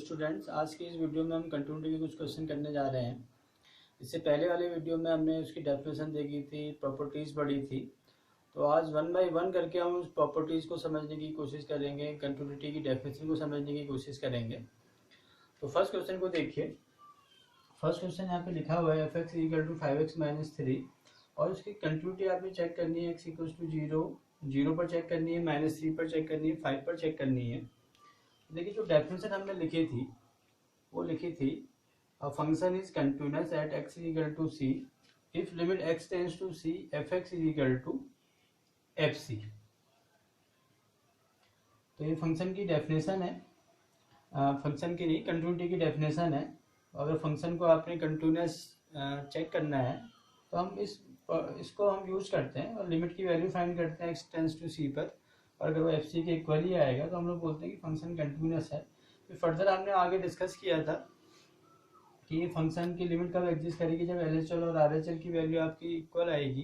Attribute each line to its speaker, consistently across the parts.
Speaker 1: Students, आज की इस वीडियो में हम कंटिन्यूटी के कुछ क्वेश्चन करने जा रहे हैं। इससे पहले वाले वीडियो में हमने उसकी डेफिनेशन देखी थी, प्रॉपर्टीज़ पढ़ी थी। तो आज वन बाय वन करके हम उस प्रॉपर्टीज़ को समझने की कोशिश करेंगे, कंटिन्यूटी की डेफिनेशन को समझने की कोशिश करेंगे। तो फर्स्ट क्वेश्चन को देखिए। फर्स्ट क्वेश्चन यहाँ पे लिखा हुआ है f(x) = 5x - 3 और उसकी कंटिन्यूटी आपने चेक करनी है। x = 0 पर चेक करनी है, -3 पर चेक करनी है, 5 पर चेक करनी है। देखिए जो डेफिनेशन हमने लिखी थी वो लिखी थी a function is continuous at x = c if limit x tends to c f(x) = fc। तो ये फंक्शन की डेफिनेशन है, फंक्शन की नहीं कंटिन्यूटी की डेफिनेशन है। अगर फंक्शन को आपने कंटिन्यूअस चेक करना है तो हम इसको हम यूज करते हैं और लिमिट की वैल्यू फाइंड करते हैं x टेंड्स टू c पर। और अगर वो एफ सी के इक्वल ही आएगा तो हम लोग बोलते हैं कि फंक्शन कंटिन्यूअस है। फिर फर्दर हमने आगे डिस्कस किया था कि ये फंक्शन की लिमिट कब एग्जिस्ट करेगी, जब एल एच एल और आर एच एल की वैल्यू आपकी इक्वल आएगी,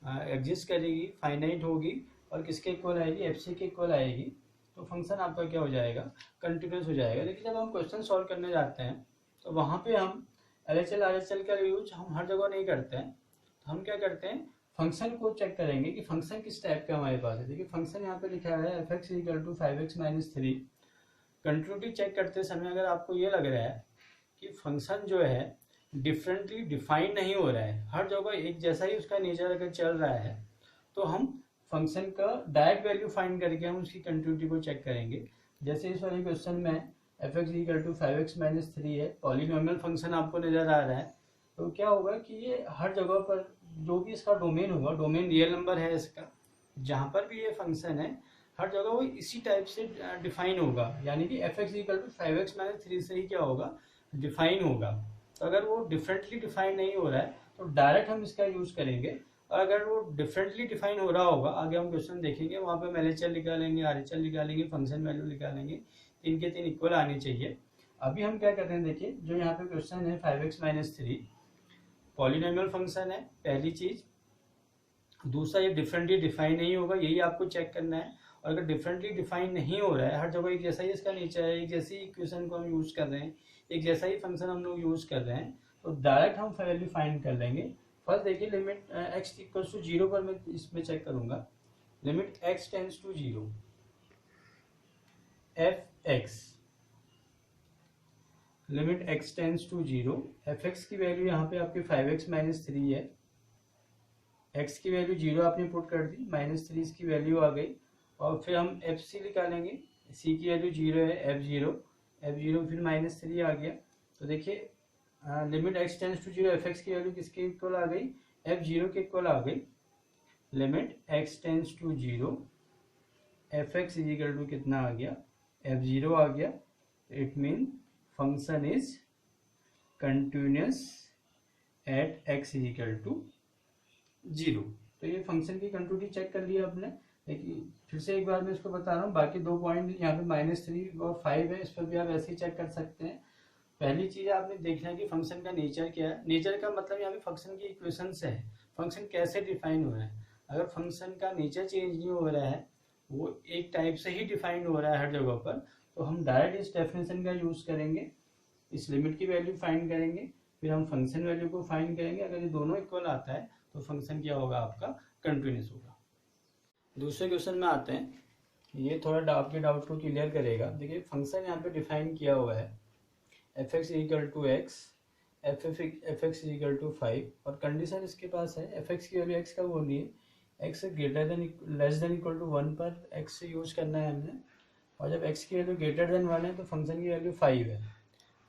Speaker 1: एग्जिस्ट करेगी, फाइनाइट होगी और किसके इक्वल आएगी, एफ सी के इक्वल आएगी, तो फंक्शन आपका क्या हो जाएगा, कंटिन्यूअस हो जाएगा। लेकिन जब हम क्वेश्चन सॉल्व करने जाते हैं तो वहाँ पे हम L H L R H L का यूज हम हर जगह नहीं करते हैं। तो हम क्या करते हैं, फंक्शन को चेक करेंगे कि फंक्शन किस टाइप का हमारे पास है। देखिए फंक्शन यहाँ पे लिखा है f(x) = 5x - 3। कंटिन्यूटी चेक करते समय अगर आपको ये लग रहा है कि फंक्शन जो है डिफरेंटली डिफाइन नहीं हो रहा है, हर जगह एक जैसा ही उसका नेचर अगर चल रहा है, तो हम फंक्शन का डायरेक्ट वैल्यू फाइंड करके हम उसकी कंटिन्यूटी को चेक करेंगे। जैसे इस वाले क्वेश्चन में f(x) = 5x - 3 है, पॉलिनोमियल फंक्शन आपको नजर आ रहा है। तो क्या होगा कि ये हर जगह पर जो भी इसका डोमेन होगा, डोमेन रियल नंबर है इसका, जहाँ पर भी ये फंक्शन है हर जगह वो इसी टाइप से डिफाइन होगा। यानी कि f(x) = 5x - 3 से ही क्या होगा, डिफाइन होगा। तो अगर वो डिफरेंटली डिफाइन नहीं हो रहा है तो डायरेक्ट हम इसका यूज करेंगे, और अगर वो डिफरेंटली डिफाइन हो रहा होगा, आगे हम क्वेश्चन देखेंगे, वहाँ पे हम LHL निकालेंगे, RHL निकालेंगे, फंक्शन वैल्यू निकालेंगे, तीन के तीन इक्वल आनी चाहिए। अभी हम क्या कर रहे हैं, देखिए जो यहाँ पे क्वेश्चन है 5x - 3 पॉलिनोमियल फंक्शन है, पहली चीज। दूसरा, ये डिफरेंटली डिफाइन नहीं होगा, यही आपको चेक करना है। और अगर डिफरेंटली डिफाइन नहीं हो रहा है, हर जगह एक जैसा ही इसका नेचर है, एक जैसी इक्वेशन को हम यूज कर रहे हैं, एक जैसा ही फंक्शन हम लोग यूज कर रहे हैं, तो डायरेक्ट हम वैल्यू फाइंड कर लेंगे। फर्स्ट देखिए लिमिट x = 0 पर मैं इसमें चेक करूंगा। Limit x tends to 0 f(x) limit x tends to 0 f(x) की वैल्यू यहाँ पे आपके 5x - 3 है। x की वैल्यू 0 आपने पुट कर दी, -3 इसकी वैल्यू आ गई। और फिर हम एफ सी निकालेंगे, c की वैल्यू 0 है, f0 फिर -3 आ गया। तो देखिए limit x tends to 0 f(x) की वैल्यू किसके इक्वल आ गई, f0 के इक्वल आ गई। Limit x tends to 0 f(x) = कितना आ गया, f0 आ गया। It mean function is continuous at x = 0। तो ये फंक्शन की कंटिन्यूटी चेक कर लिया आपने। देखिए फिर से एक बार मैं इसको बता रहा हूँ, बाकी दो पॉइंट यहाँ पे -3 और 5 है, इस पर भी आप ऐसे ही चेक कर सकते हैं। पहली चीज आपने देखना है कि फंक्शन का नेचर क्या है। नेचर का मतलब यहाँ पे फंक्शन की इक्वेशन से है, फंक्शन कैसे डिफाइन हो रहा है। अगर फंक्शन का नेचर चेंज नहीं हो रहा है, वो एक टाइप से ही डिफाइन हो रहा है हर जगह पर, तो हम डायरेक्ट इस डेफिनेशन का यूज करेंगे, इस लिमिट की वैल्यू फाइंड करेंगे, फिर हम फंक्शन वैल्यू को फाइंड करेंगे। अगर ये दोनों इक्वल आता है तो फंक्शन क्या होगा, आपका कंटिन्यूअस होगा। दूसरे क्वेश्चन में आते हैं, ये थोड़ा आपके डाउट को क्लियर करेगा। देखिए फंक्शन यहाँ पे डिफाइन किया हुआ है f(x) = x, f(x) = 5 और कंडीशन इसके पास है f(x) की वैल्यू x कब होनी है, x > 1 पर x यूज करना है हमने, और जब x की वैल्यू > 1 है तो फंक्शन की वैल्यू 5 है।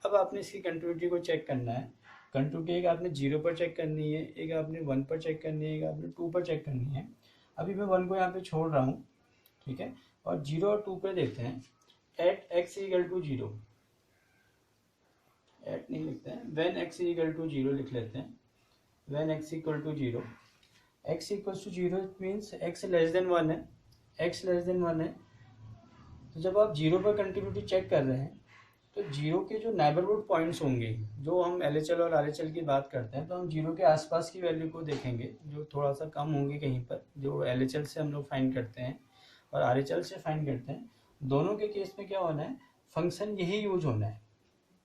Speaker 1: अब आपने इसकी कंटिन्यूटी को चेक करना है। कंटिन्यूटी एक आपने 0 पर चेक करनी है, एक आपने 1 पर चेक करनी है, एक आपने 2 पर चेक करनी है। अभी मैं 1 को यहाँ पे छोड़ रहा हूँ, ठीक है, और 0 और 2 पे देखते हैं। एट x = 0, एट नहीं लिखते हैं, व्हेन x = 0 लिख लेते हैं। When x = 0, x = 0 means x < 1 है, x < 1 है। तो जब आप 0 पर कंटिन्यूटी चेक कर रहे हैं तो 0 के जो नेबरहुड पॉइंट्स होंगे, जो हम LHL और RHL की बात करते हैं, तो हम 0 के आसपास की वैल्यू को देखेंगे, जो थोड़ा सा कम होंगे कहीं पर, जो LHL से हम लोग फाइंड करते हैं और RHL से फाइंड करते हैं। दोनों के केस में क्या होना है, फंक्शन यही यूज होना है,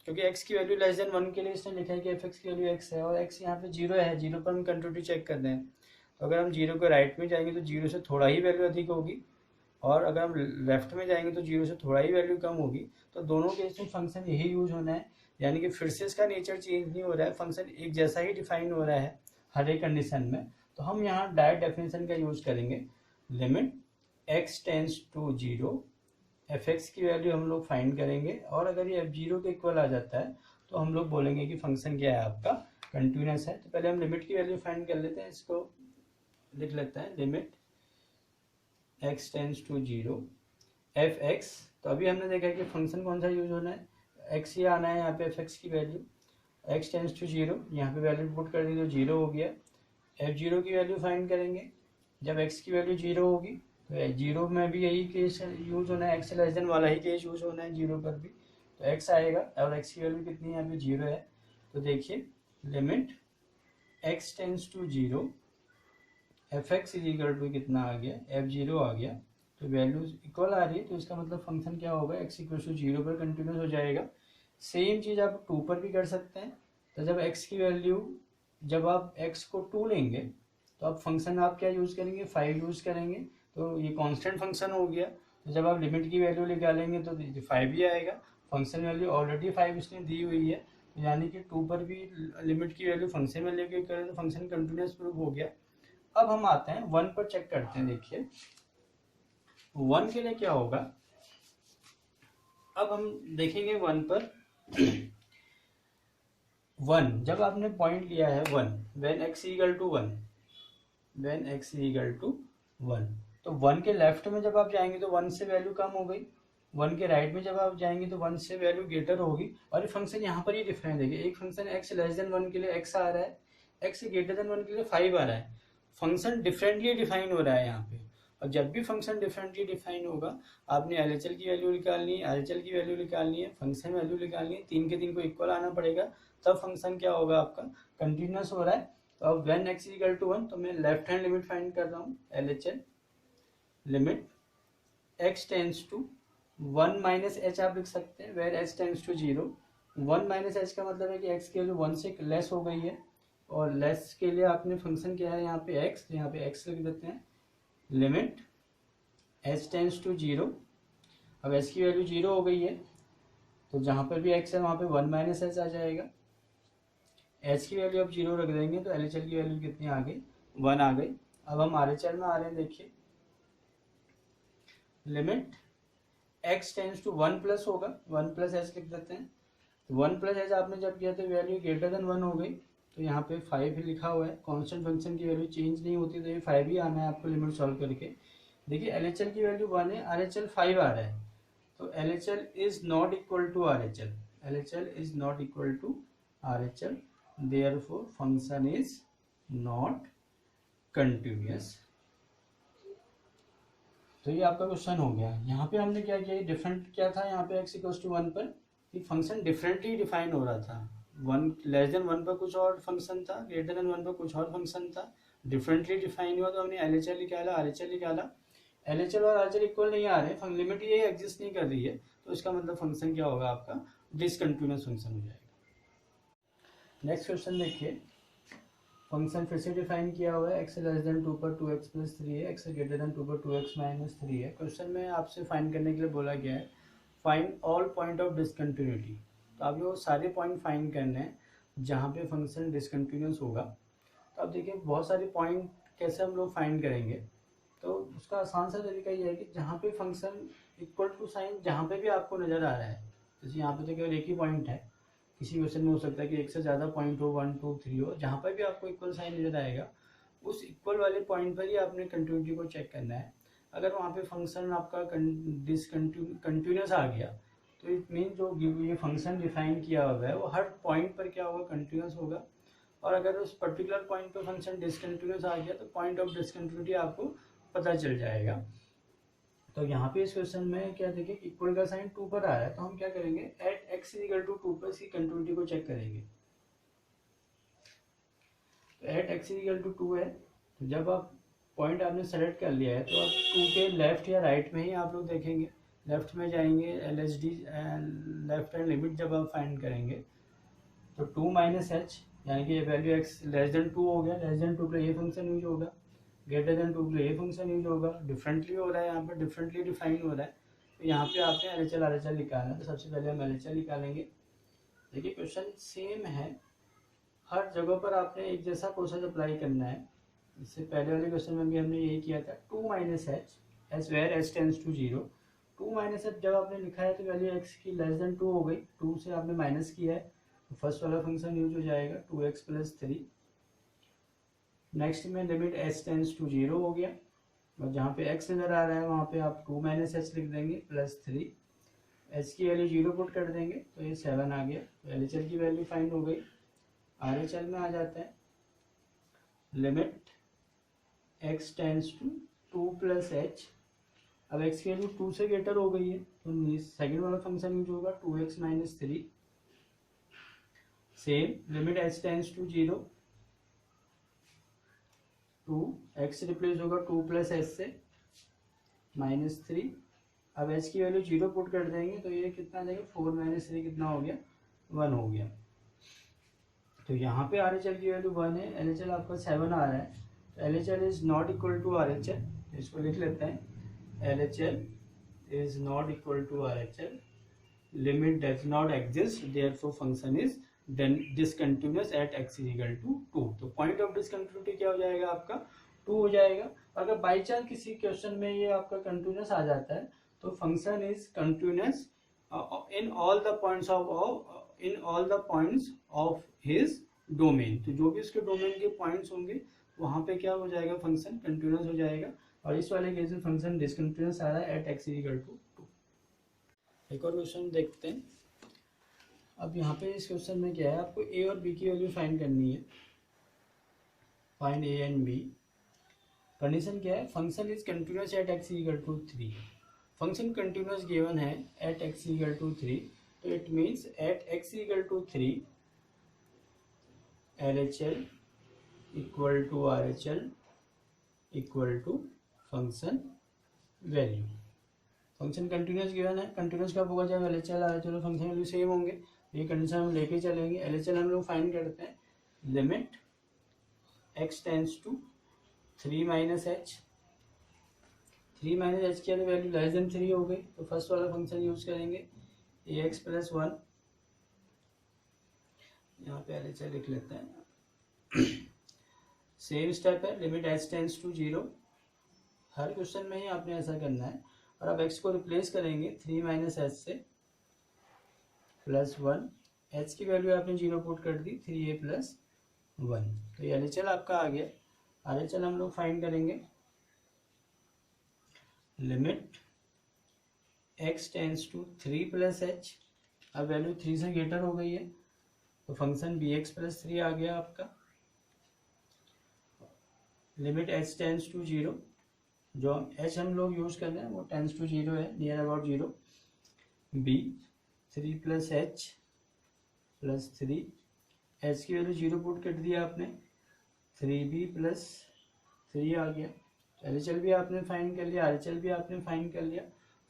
Speaker 1: क्योंकि x की वैल्यू लेस देन 1 के लिए इसने लिखा है कि fx की वैल्यू x है और x यहाँ पे 0 है, 0 पर हम कंटिन्यूटी चेक कर रहे हैं। तो अगर हम 0 को राइट में जाएंगे तो 0 से थोड़ा ही वैल्यू अधिक होगी, और अगर हम लेफ्ट में जाएंगे तो 0 से थोड़ा ही वैल्यू कम होगी। तो दोनों केस में फंक्शन यही यूज होना है, यानी कि फिर से इसका नेचर चेंज नहीं हो रहा है, फंक्शन एक जैसा ही डिफाइन हो रहा है हर एक कंडीशन में। तो हम यहाँ डायरेक्ट डेफिनेशन का यूज करेंगे, limit x tends to 0, fx की वैल्यू हम लोग फाइंड करेंगे, और अगर ये f0 के इक्वल आ जाता है तो हम लोग बोलेंगे कि फंक्शन क्या है आपका, कंटिन्यूस है। तो पहले हम लिमिट की वैल्यू फाइंड कर लेते हैं, इसको लिख लेते हैं, limit x tends to 0 fx। तो अभी हमने देखा है कि फंक्शन कौन सा यूज होना है, x ही आना है यहाँ पे fx की वैल्यू, x टेंस टू 0, यहाँ पे वैल्यू पुट कर दी तो 0 हो गया। f0 की वैल्यू फाइंड करेंगे, जब x की वैल्यू 0 होगी तो 0 में भी यही केस यूज होना है, x लेस देन वाला ही केस यूज होना है 0 पर भी, तो x आएगा, और x की वैल्यू कितनी है यहाँ पे 0 है। तो देखिए limit x tends to 0 fx is equal to कितना आ गया, f0 आ गया। तो वैल्यू इक्वल आ रही है तो इसका मतलब फंक्शन क्या होगा, x इक्वल टू 0 पर कंटिन्यूस हो जाएगा। सेम चीज़ आप 2 पर भी कर सकते हैं। तो जब x की वैल्यू, जब आप x को 2 लेंगे तो आप फंक्शन आप क्या यूज़ करेंगे, 5 यूज़ करेंगे, तो ये कांस्टेंट फंक्शन हो गया। तो जब आप लिमिट की वैल्यू निकालेंगे तो 5 ही आएगा, फंक्शन वैल्यू ऑलरेडी 5 इसने दी हुई है, तो यानी कि 2 पर भी लिमिट की वैल्यू फंक्शन में लेके करें तो फंक्शन कंटिन्यूस प्रूव हो गया। अब हम आते हैं 1 पर, चेक करते हैं। देखिए 1 के लिए क्या होगा, अब हम देखेंगे 1 पर 1 जब आपने पॉइंट लिया है 1, when x equal to 1, when x equal to 1, तो 1 के लेफ्ट में जब आप जाएंगे तो 1 से वैल्यू कम हो गई, 1 के राइट में जब आप जाएंगे तो 1 से वैल्यू ग्रेटर होगी। और ये फंक्शन यहाँ पर ही डिफाइन देखिए, एक फंक्शन x लेस देन 1 के लिए x आ रहा है, x ग्रेटर देन 1 के लिए 5 आ रहा है, फंक्शन डिफरेंटली डिफाइन हो रहा है यहाँ पे। और जब भी फंक्शन डिफरेंटली डिफाइन होगा, आपने LHL की वैल्यू निकालनी है, RHL की वैल्यू निकालनी है, फंक्शन वैल्यू निकालनी है, 3 के 3 को इक्वल आना पड़ेगा, तब फंक्शन क्या होगा आपका, कंटिन्यूस हो रहा है। तो अब व्हेन x इक्वल टू 1, तो मैं लेफ्ट हैंड लिमिट फाइंड कर रहा हूँ, LHL limit x tends to 1 minus h आप लिख सकते हैं, where h tends to 0, 1 minus h का मतलब है कि x की वैल्यू 1 से लेस हो गई है, और लेस के लिए आपने फंक्शन क्या है यहाँ पे x, तो यहाँ पे x लिख देते हैं, लिमिट h टेंस टू 0। अब h की वैल्यू 0 हो गई है, तो जहाँ पर भी x है वहाँ पे 1 माइनस h आ जाएगा, h की वैल्यू अब 0 रख देंगे तो LHL की वैल्यू कितनी आ गई, 1 आ गई। अब हम RHL में आ रहे हैं, देखिए limit x tends to 1 plus होगा, 1 प्लस h लिख देते हैं, 1 प्लस h आपने जब किया तो वैल्यू ग्रेटर देन 1 हो गई, तो यहाँ पे 5 ही लिखा हुआ है, कांस्टेंट फंक्शन की वैल्यू चेंज नहीं होती तो ये 5 ही आना है आपको लिमिट सॉल्व करके। देखिए LHL की वैल्यू 1 है, RHL 5 आ रहा है, तो LHL is not equal to RHL, LHL is not equal to RHL, therefore function is not continuous. तो ये आपका क्वेश्चन हो गया। यहाँ पे हमने क्या किया, डिफरेंट क्या था यहाँ पे x इक्वल टू 1 पर, कि फंक्शन डिफरेंटली डिफाइन हो रहा था, 1 लेस देन 1 पर कुछ और फंक्शन था, ग्रेटर देन 1 पर कुछ और फंक्शन था, डिफरेंटली डिफाइन हुआ, तो हमने LHL निकाला, RHL निकाला। LHL और RHL इक्वल नहीं आ रहे, लिमिट ये एग्जिस्ट नहीं कर रही है, तो इसका मतलब फंक्शन क्या होगा आपका, डिसकंटिन्यूअस फंक्शन हो जाएगा। नेक्स्ट क्वेश्चन देखिए, फंक्शन फिर से डिफाइन किया हुआ है, x लेस देन 2 पर 2x प्लस 3 है, x ग्रेटर देन 2 पर 2x माइनस 3 है। क्वेश्चन में आपसे फाइंड करने के लिए बोला गया है, find all point of discontinuity. तो आप वो सारे पॉइंट फाइंड करने हैं जहाँ पे फंक्शन डिसकंटिन्यूस होगा। तो अब देखिए बहुत सारे पॉइंट कैसे हम लोग फाइंड करेंगे, तो उसका आसान सा तरीका ये है कि जहाँ पे फंक्शन इक्वल टू साइन जहाँ पे भी आपको नज़र आ रहा है, जैसे यहाँ पे तो केवल एक ही पॉइंट है, किसी क्वेश्चन में हो सकता है कि एक से ज़्यादा पॉइंट हो, 1 2 3 हो, जहाँ पर भी आपको इक्वल साइन नजर आएगा उस इक्वल वाले पॉइंट पर ही आपने कंटिन्यूटी को चेक करना है। अगर वहाँ पे फंक्शन आपका कंटिन्यूस आ गया तो इट मीन जो ये फंक्शन डिफाइन किया हुआ है वो हर पॉइंट पर क्या होगा, कंटिन्यूस होगा। और अगर उस पर्टिकुलर पॉइंट पर फंक्शन डिसकंटिन्यूस आ गया तो पॉइंट ऑफ डिसकंटिन्यूटी आपको पता चल जाएगा। तो यहाँ पे इस क्वेश्चन में क्या देखिए, इक्वल का साइन 2 पर आ रहा है, तो हम क्या करेंगे, एट x इक्वल टू 2 पर इसकी कंटिन्यूटी को चेक करेंगे। तो एट x इक्वल टू 2 है, तो जब आप पॉइंट आपने सेलेक्ट कर लिया है तो आप 2 के लेफ्ट या राइट में ही आप लोग देखेंगे, लेफ्ट में जाएंगे, LHD लेफ्ट हैंड लिमिट जब आप फाइंड करेंगे तो 2 माइनस एच, यानी कि ये वैल्यू x लेस देन 2 हो गया, लेस देन 2 के लिए ये फंक्शन यूज होगा, ग्रेटर देन 2 के लिए ये फंक्शन यूज होगा। डिफरेंटली हो रहा है, यहाँ पर डिफरेंटली डिफाइन हो रहा है, तो यहाँ पे आपने LHL RHL निकालना है। तो सबसे पहले हम LHL निकालेंगे। देखिए क्वेश्चन सेम है, हर जगह पर आपने एक जैसा प्रोसेस अप्लाई करना है। इससे पहले वाले क्वेश्चन में भी हमने यही किया था, 2 minus h s where h tends to 0। 2 minus h जब आपने लिखा है तो वैल्यू एक्स की लेस देन 2 हो गई, 2 से आपने माइनस किया है तो फर्स्ट वाला फंक्शन यूज हो जाएगा 2x प्लस 3। नेक्स्ट में लिमिट एच टेंस टू 0 हो गया, और जहाँ पे x नज़र आ रहा है वहाँ पे आप 2 माइनस एच लिख देंगे प्लस 3, h की वैल्यू 0 पुट कर देंगे तो ये 7 आ गया। तो LHL की वैल्यू फाइंड हो गई। RHL में आ जाते हैं, limit x tends to 2 plus h. अब x की वैल्यू 2 से ग्रेटर हो गई है तो सेकंड वाला फंक्शन यूज होगा 2x minus 3। Same limit h tends to 0, 2x replace होगा 2 प्लस एच से माइनस 3। अब h की वैल्यू 0 पुट कर देंगे तो ये कितना आ जाएगा, 4 माइनस 3 कितना हो गया, 1 हो गया। तो यहाँ पे RHL की वैल्यू 1 है, LHL आपका 7 आ रहा है, तो LHL is not equal to RHL। इसको लिख लेते हैं, LHL is not equal to RHL, limit does not exist, therefore function is then discontinuous at x is equal to 2। तो पॉइंट ऑफ डिसकंटिन्यूटी क्या हो जाएगा आपका, 2 हो जाएगा। अगर बाई चांस किसी क्वेश्चन में ये आपका कंटिन्यूस आ जाता है तो function is continuous in all the points of his domain. तो जो भी उसके डोमेन के पॉइंट्स होंगे वहाँ पे क्या हो जाएगा, फंक्शन कंटिन्यूस हो जाएगा। और इस वाले केस में फंक्शन डिसकंटिन्यूस आ रहा है एट x इक्वल टू 2। एक और क्वेश्चन देखते हैं। अब यहाँ पे इस क्वेश्चन में क्या है, आपको a और b की वैल्यू फाइंड करनी है, find a and b। Condition क्या है, function is continuous at x equal to 3। Function continuous given है एट x इक्वल टू 3, तो it means at x equal to 3 LHL equal to RHL equal to function value. Function continuous given है, continuous कब होगा, जब LHL RHL function value same होंगे। ये condition हम लेके चलेंगे। LHL हम लोग फाइंड करते हैं, limit x tends to 3 minus h. 3 minus h की वैल्यू लेस देन 3 हो गई तो फर्स्ट वाला फंक्शन यूज करेंगे ax प्लस 1। यहाँ पे LHL लिख लेते हैं। सेम स्टेप है, लिमिट h टेंस टू 0। हर क्वेश्चन में ही आपने ऐसा करना है। और अब x को रिप्लेस करेंगे 3 माइनस एच से प्लस 1, h की वैल्यू आपने 0 पुट कर दी, 3a प्लस 1। तो ये LHL आपका आ गया। RHL हम लोग फाइंड करेंगे, limit x tends to 3 plus h. अब वैल्यू 3 से ग्रेटर हो गई है तो फंक्शन bx प्लस 3 आ गया आपका। लिमिट h टेंस टू 0, जो h हम लोग यूज कर रहे हैं वो टेंस टू 0 है, near about 0। b 3 plus H plus 3, h की वैल्यू 0 पुट कर दिया आपने, 3b प्लस 3 आ गया। LHL भी आपने फाइंड कर लिया, RHL भी आपने फाइंड कर लिया।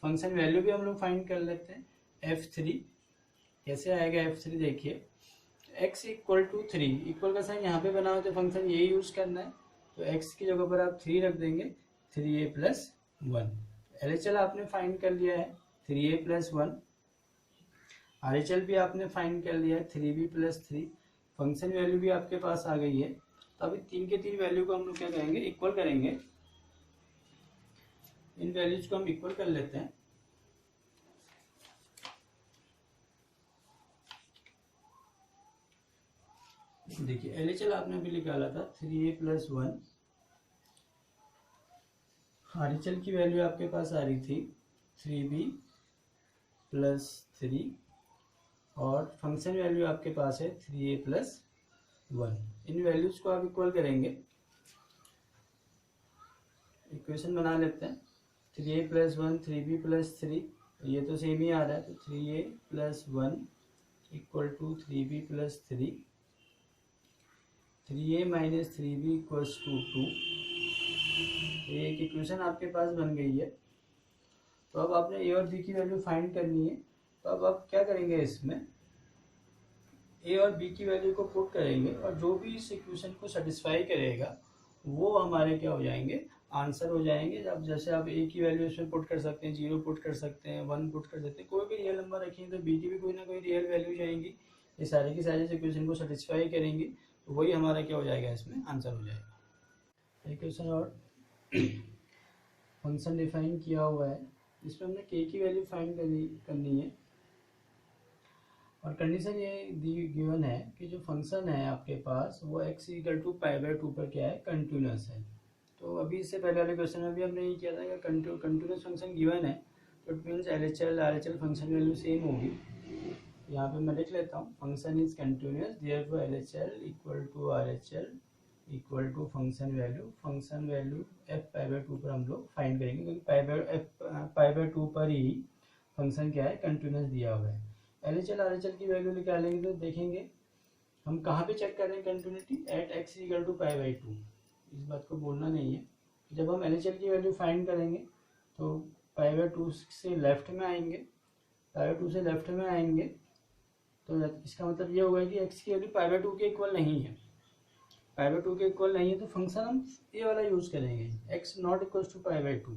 Speaker 1: फंक्शन वैल्यू भी हम लोग फाइंड कर लेते हैं, f3। कैसे आएगा f3, देखिए x इक्वल टू 3, इक्वल का साइन यहाँ पे बना हो तो फंक्शन यही यूज करना है, तो x की जगह पर आप 3 रख देंगे, 3a प्लस 1। LHL आपने फाइंड कर लिया है 3a प्लस 1, RHL भी आपने फाइंड कर लिया है 3b प्लस 3। फंक्शन वैल्यू भी आपके पास आ गई है। तो अभी 3 के 3 वैल्यू को हम लोग क्या करेंगे, इक्वल करेंगे। इन वैल्यूज को हम इक्वल कर लेते हैं। देखिए LHL आपने अभी निकाला था 3a प्लस 1, RHL की वैल्यू आपके पास आ रही थी 3b प्लस 3, और फंक्शन वैल्यू आपके पास है 3a प्लस 1। इन वैल्यूज को आप इक्वल करेंगे, इक्वेशन बना लेते हैं। 3a प्लस 1, 3b प्लस 3, ये तो सेम ही आ रहा है, तो 3a plus 1 equal to 3b plus 3, 3a minus 3b equals to 2। ये एक इक्वेशन आपके पास बन गई है। तो अब आपने ए और बी की वैल्यू फाइंड करनी है। तो अब आप क्या करेंगे, इसमें ए और बी की वैल्यू को पुट करेंगे और जो भी इस इक्वेशन को सेटिस्फाई करेगा वो हमारे क्या हो जाएंगे, आंसर हो जाएंगे। अब जैसे आप ए की वैल्यू इसमें पुट कर सकते हैं, 0 पुट कर सकते हैं, 1 पुट कर सकते हैं, कोई भी रियल नंबर रखेंगे तो बी की भी कोई ना कोई रियल वैल्यू जाएंगी। ये सारे की सारे इक्वेशन को सेटिस्फाई करेंगी तो वही हमारा क्या हो जाएगा, इसमें आंसर हो जाएगा। एक क्वेश्चन और फंक्शन डिफाइन किया हुआ है, इसमें हमने के की वैल्यू फाइंड करनी है और कंडीशन ये गिवन है कि जो फंक्शन है आपके पास वो x इक्वल टू π/2 पर क्या है, कंटिन्यूस है। तो अभी इससे पहले वाले क्वेश्चन में भी हमने ये किया था कि कंटिन्यूस फंक्शन गिवन है तो it means LHL function value same होगी। यहाँ पे मैं लिख लेता हूँ, function is continuous therefore LHL equal to RHL equal to function value f π/2 पर हम लोग फाइंड करेंगे क्योंकि π/2 पर ही फंक्शन क्या है, कंटिन्यूस दिया हुआ है। LHL RHL की वैल्यू निकालेंगे तो देखेंगे हम कहाँ पे चेक कर रहे हैं continuity, at x equal to π/2। इस बात को बोलना नहीं है। जब हम LHL की वैल्यू फाइंड करेंगे तो π/2 से लेफ्ट में आएंगे, तो इसका मतलब ये होगा कि x की वैल्यू π/2 के इक्वल नहीं है। π/2 के इक्वल नहीं है तो फंक्शन हम ये वाला यूज़ करेंगे, x नॉट इक्वल टू π/2।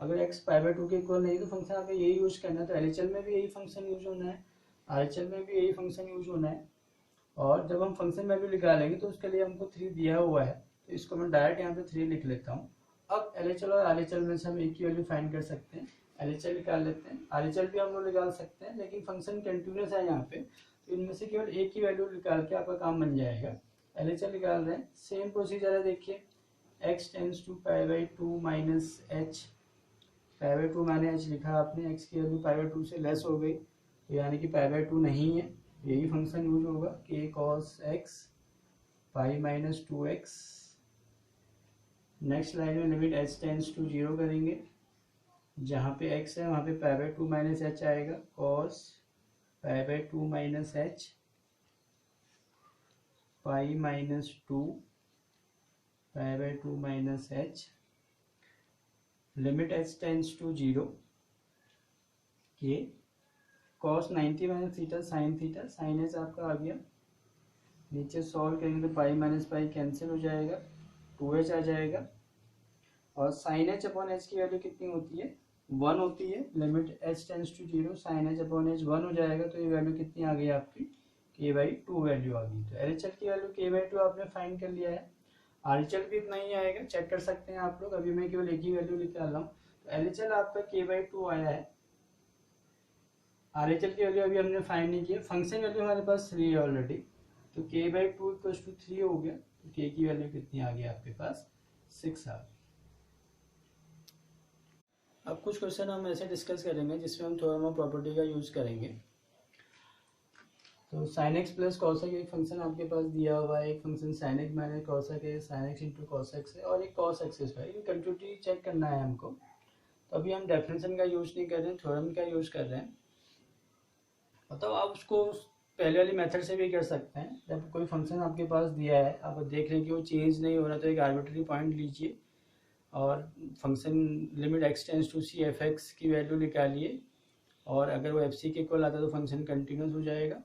Speaker 1: अगर x π/2 के इक्वल नहीं तो फंक्शन आपको यही यूज करना है। तो LHL में भी यही फंक्शन यूज होना है, RHL में भी यही फंक्शन यूज होना है। और जब हम फंक्शन वैल्यू निकालेंगे तो उसके लिए हमको 3 दिया हुआ है, तो इसको मैं डायरेक्ट यहाँ पे 3 लिख लेता हूँ। अब LHL और RHL में से हम एक की वैल्यू फाइंड कर सकते हैं, LHL निकाल लेते हैं, RHL भी हम लोग निकाल सकते हैं, लेकिन फंक्शन कंटिन्यूस है यहाँ पे तो इनमें से केवल एक की वैल्यू निकाल के आपका काम बन जाएगा। LHL निकाल रहे हैं, सेम प्रोसीजर है, देखिए x tends to π/2 minus h, π/2 मैंने h लिखा, आपने x की वैल्यू π/2 से लेस हो गई तो यानी कि π/2 नहीं है, यही फंक्शन यूज होगा k cos x pi minus 2x। Next line में लिमिट h टेंस टू 0 करेंगे, जहाँ पे x है वहाँ पे π/2 माइनस h आएगा, cos π/2 minus h pi minus 2 π/2 minus h, limit h tends to 0 के cos 90 minus theta sine h आपका आ गया। नीचे सॉल्व करेंगे तो पाई माइनस पाई कैंसिल हो जाएगा, 2h आ जाएगा और साइन h अपॉन h की वैल्यू कितनी होती है, 1 होती है। Limit h tends to 0 sine h upon h 1 हो जाएगा, तो ये वैल्यू कितनी आ गई आपकी, k/2 वैल्यू आ गई। तो LHL की वैल्यू k/2 आपने फाइंड कर लिया है। RHL भी इतना ही आएगा, चेक कर सकते हैं आप लोग, अभी मैं केवल एक ही वैल्यू निकाल रहा हूँ। तो LHL आपका k/2 आया है, RHL की वैल्यू अभी हमने फाइंड नहीं की, फंक्शन वैल्यू हमारे पास 3 है ऑलरेडी, तो k/2 इक्वल टू 3 हो गया, तो k की वैल्यू कितनी आ गई आपके पास, 6 आ गई। अब कुछ क्वेश्चन हम ऐसे डिस्कस करेंगे जिसमें हम थ्योरम ऑफ प्रॉपर्टी का यूज करेंगे। तो sin x plus cos x एक फंक्शन आपके पास दिया हुआ है, एक function sin x minus cos x है, sin x into cos x है और एक cos x है। ये कंटिन्यूटी चेक करना है हमको। तो अभी हम डेफिनेशन का यूज नहीं कर रहे हैं, थ्योरम का यूज कर रहे हैं। मतलब आप उसको पहले वाली मेथड से भी कर सकते हैं। जब कोई फंक्शन आपके पास दिया है, आप देख रहे हैं कि वो चेंज नहीं हो रहा, तो एक आर्बिट्री पॉइंट लीजिए और function limit x tends to c f(x) की वैल्यू निकालिए, और अगर वो fc के इक्वल आता है तो फंक्शन कंटिन्यूस हो जाएगा।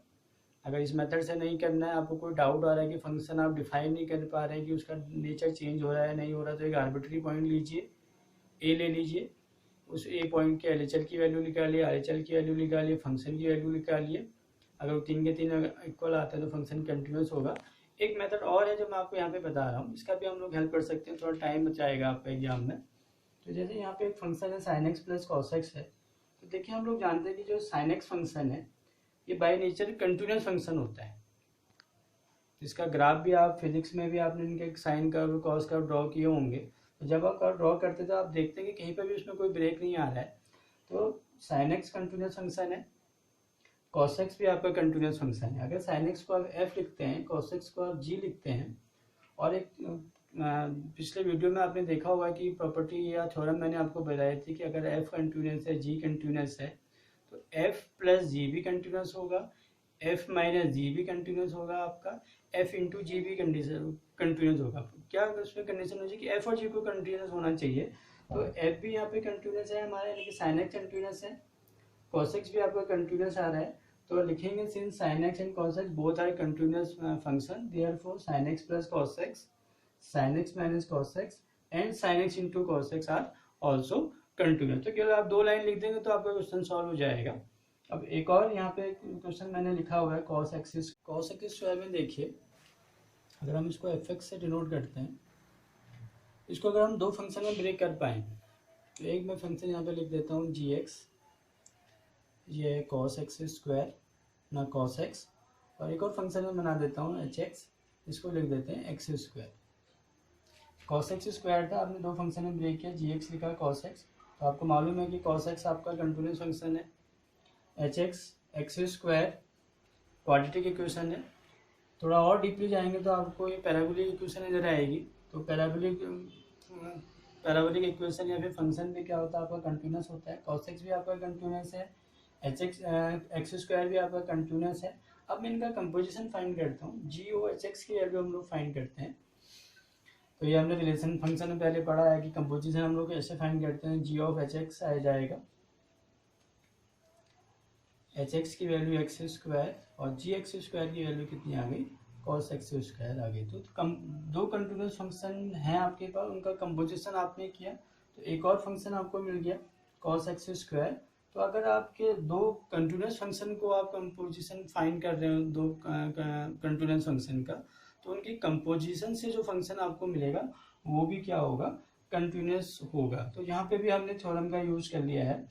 Speaker 1: अगर इस मेथड से नहीं करना है, आपको कोई डाउट आ रहा है कि फंक्शन आप डिफाइन नहीं कर पा रहे हैं कि उसका नेचर चेंज हो रहा है नहीं हो रहा, तो एक आर्बिट्री पॉइंट लीजिए, a ले लीजिए, उस a पॉइंट के LHL की वैल्यू निकालिए, RHL की वैल्यू निकालिए, फंक्शन की वैल्यू निकालिए। अगर वो 3 के 3 इक्वल आता है तो फंक्शन कंटिन्यूस होगा। एक मेथड और है जो मैं आपको यहाँ पे बता रहा हूँ, इसका भी हम लोग हेल्प कर सकते हैं, थोड़ा टाइम बचाएगा आपका एग्जाम में। तो जैसे यहाँ पे एक फंक्शन है sin x plus cos x है, तो देखिए हम लोग जानते हैं कि जो sin x फंक्शन है ये बाय नेचर कंटिन्यूस फंक्शन होता है। इसका ग्राफ भी आप फिजिक्स में भी आपने इनके sine curve cos curve draw किए होंगे, तो जब आप कर्व ड्रॉ करते तो आप देखते हैं कि कहीं पर भी उसमें कोई ब्रेक नहीं आ रहा है। तो sin x कंटिन्यूस फंक्शन है, cos x भी आपका कंटिन्यूस फंक्शन है। अगर sin x को आप f लिखते हैं, cos x को आप g लिखते हैं, और एक पिछले वीडियो में आपने देखा होगा कि प्रॉपर्टी या थ्योरम मैंने आपको बताई थी कि अगर f कंटिन्यूस है, g कंटिन्यूस है, तो f प्लस जी भी कंटिन्यूस होगा, f माइनस जी भी कंटिन्यूस होगा, आपका f इंटू जी भी कंटिन्यूस होगा। क्या उसमें कंडीशन हो चाहिए कि f और g को कंटिन्यूस होना चाहिए, तो एफ भी यहाँ पे कंटिन्यूस है हमारा, यानी कि साइन एक्स कंटिन्यूस है, cos x भी आपका कंटिन्यूस आ रहा है, तो लिखेंगे since sin x and cos x both are continuous function, therefore sin x plus cos x, sin x minus cos x and sin x into cos x are also continuous. तो केवल आप 2 line लिख देंगे तो आपका question solve हो जाएगा। अब एक और यहाँ पे क्वेश्चन मैंने लिखा हुआ है cos x स्क्वायर में। देखिए अगर हम इसको fx से डिनोट करते हैं, इसको अगर हम 2 फंक्शन में ब्रेक कर पाए, तो एक मैं फंक्शन यहाँ पे लिख देता हूँ gx, ये है cos x स्क्वायर ना cos x, और एक और फंक्शन में बना देता हूँ hx, इसको लिख देते हैं x square. cos x square था, आपने 2 फंक्शन में ब्रेक किया, gx लिखा cos x, तो आपको मालूम है कि cos x आपका कंटिन्यूस फंक्शन है, hx x square quadratic equation है। थोड़ा और डीपली जाएंगे तो आपको ये पैराबोलिक इक्वेशन नजर आएगी, तो पैराबोलिक इक्वेशन या फिर फंक्शन भी क्या होता है आपका कंटिन्यूस होता है। cos x भी आपका कंटिन्यूस है, x स्क्वायर भी आपका कंटिन्यूस है। अब मैं इनका कंपोजिशन फाइंड करता हूँ, जी ओ एच एक्स की वैल्यू हम लोग फाइंड करते हैं। तो ये हमने रिलेशन फंक्शन में पहले पढ़ा है कि कंपोजिशन हम लोग ऐसे फाइंड करते हैं, जी ऑफ एच एक्स आ जाएगा, एच एक्स की वैल्यू एक्स स्क्वायर और जी एक्स स्क्वायर की वैल्यू कितनी आ गई, cos एक्स स्क्वायर आ गई। तो 2 कंटिन्यूस फंक्शन हैं आपके पास, उनका कंपोजिशन आपने किया, तो एक और फंक्शन आपको मिल गया cos एक्स स्क्वायर। तो अगर आपके 2 कंटिन्यूस फंक्शन को आप कंपोजिशन फाइंड कर रहे हो 2 कंटिन्यूस फंक्शन का, तो उनकी कंपोजिशन से जो फंक्शन आपको मिलेगा वो भी क्या होगा, कंटिन्यूस होगा। तो यहाँ पे भी हमने थ्योरम का यूज कर लिया है,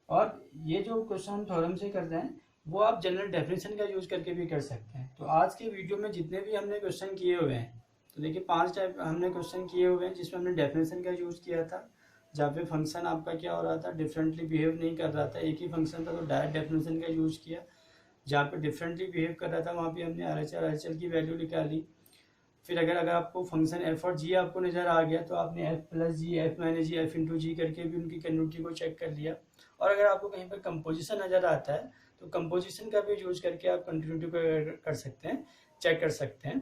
Speaker 1: और ये जो क्वेश्चन हम थ्योरम से कर रहे हैं वो आप जनरल डेफिनेशन का यूज करके भी कर सकते हैं। तो आज के वीडियो में जितने भी हमने क्वेश्चन किए हुए हैं, तो देखिए 5 टाइप हमने क्वेश्चन किए हुए हैं, जिसमें हमने डेफिनेशन का यूज किया था, जहाँ पे फंक्शन आपका क्या हो रहा था, डिफरेंटली बिहेव नहीं कर रहा था, एक ही फंक्शन था तो डायरेक्ट डेफिनेशन का यूज किया। जहाँ पे डिफरेंटली बिहेव कर रहा था वहाँ पे हमने RHL की वैल्यू निकाली। फिर अगर आपको फंक्शन एफ और जी आपको नज़र आ गया तो आपने एफ प्लस जी, एफ माइनस जी, एफ इंटू जी करके भी उनकी कंटिन्यूटी को चेक कर लिया। और अगर आपको कहीं पर कंपोजिशन नज़र आता है तो कंपोजिशन का भी यूज करके आप कंटिन्यूटी को कर सकते हैं, चेक कर सकते हैं।